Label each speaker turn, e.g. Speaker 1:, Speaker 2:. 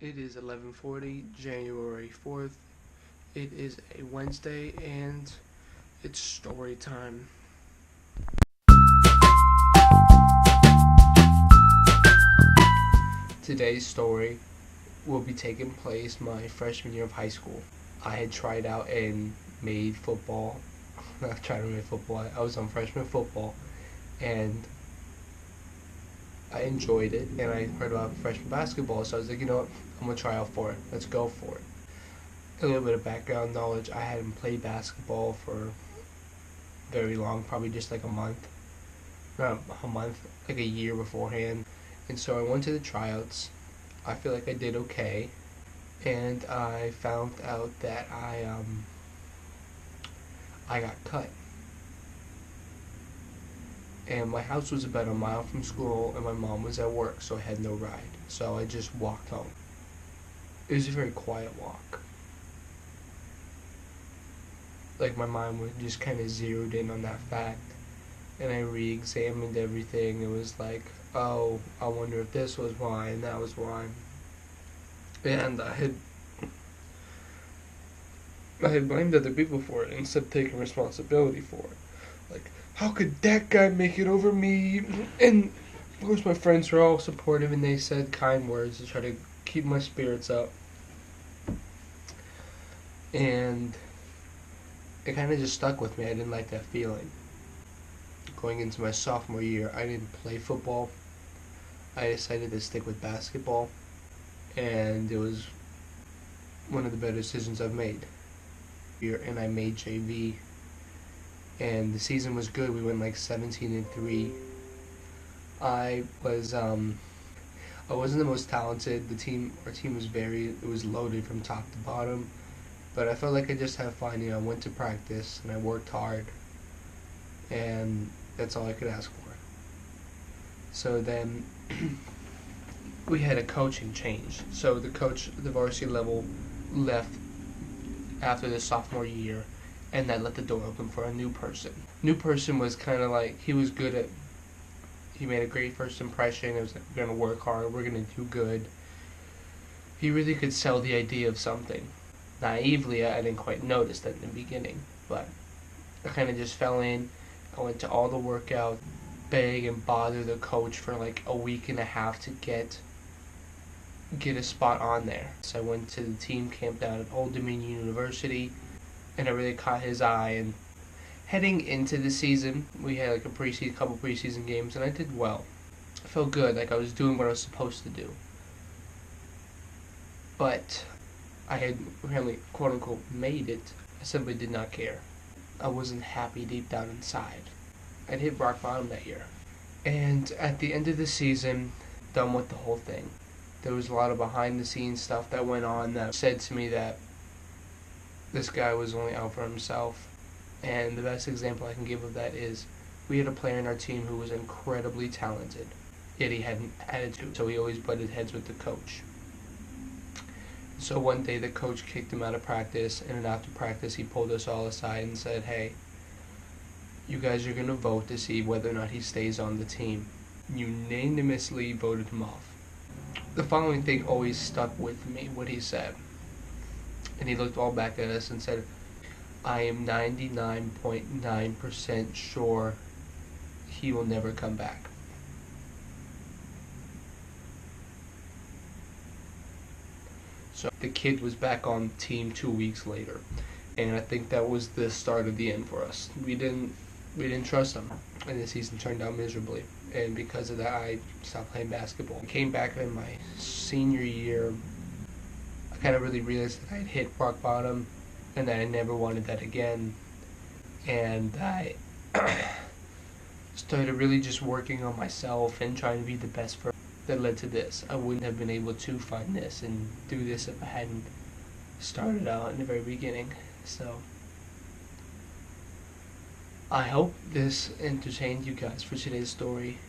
Speaker 1: It is 11:40, January 4th. It is a Wednesday and it's story time. Today's story will be taking place my freshman year of high school. I had tried out and made football. Not tried to make football. I was on freshman football and I enjoyed it, and I heard about freshman basketball, so I was like, you know what, I'm going to try out for it. Let's go for it. A little bit of background knowledge: I hadn't played basketball for very long, probably just like a month. Not a month, like a year beforehand. And so I went to the tryouts. I feel like I did okay, and I found out that I got cut. And my house was about a mile from school, and my mom was at work, so I had no ride. So I just walked home. It was a very quiet walk. Like, my mind was just kind of zeroed in on that fact, and I re-examined everything. It was like, oh, I wonder if this was why and that was why. And I had blamed other people for it instead of taking responsibility for it. Like, how could that guy make it over me? And of course my friends were all supportive, and they said kind words to try to keep my spirits up. And it kind of just stuck with me. I didn't like that feeling. Going into my sophomore year, I didn't play football. I decided to stick with basketball, and it was one of the better decisions I've made. And I made JV, and the season was good. We went like 17-3. I wasn't the most talented. Our team was loaded from top to bottom, but I felt like I just had fun. I went to practice and I worked hard, and that's all I could ask for. So then we had a coaching change. So the coach at the varsity level left after the sophomore year, and that let the door open for a new person. New person was kind of like, he made a great first impression. It was like, we're going to work hard, we're going to do good. He really could sell the idea of something. Naively, I didn't quite notice that in the beginning, but I kind of just fell in. I went to all the workouts, beg and bother the coach for like a week and a half to get a spot on there. So I went to the team camp down at Old Dominion University, and I really caught his eye. And heading into the season, we had like a couple preseason games, and I did well. I felt good, like I was doing what I was supposed to do. But I had apparently, quote unquote, made it. I simply did not care. I wasn't happy deep down inside. I'd hit rock bottom that year. And at the end of the season, done with the whole thing, there was a lot of behind the scenes stuff that went on that said to me that this guy was only out for himself. And the best example I can give of that is, we had a player in our team who was incredibly talented, yet he had an attitude, so he always butted heads with the coach. So one day the coach kicked him out of practice, and then after practice he pulled us all aside and said, hey, you guys are going to vote to see whether or not he stays on the team. Unanimously voted him off. The following thing always stuck with me, what he said. And he looked all back at us and said, I am 99.9% sure he will never come back. So the kid was back on the team 2 weeks later, and I think that was the start of the end for us. We didn't trust him, and the season turned out miserably. And because of that, I stopped playing basketball. I came back in my senior year. I kind of really realized that I had hit rock bottom, and that I never wanted that again. And I started really just working on myself and trying to be the best for. That led to this. I wouldn't have been able to find this and do this if I hadn't started out in the very beginning. So I hope this entertained you guys for today's story.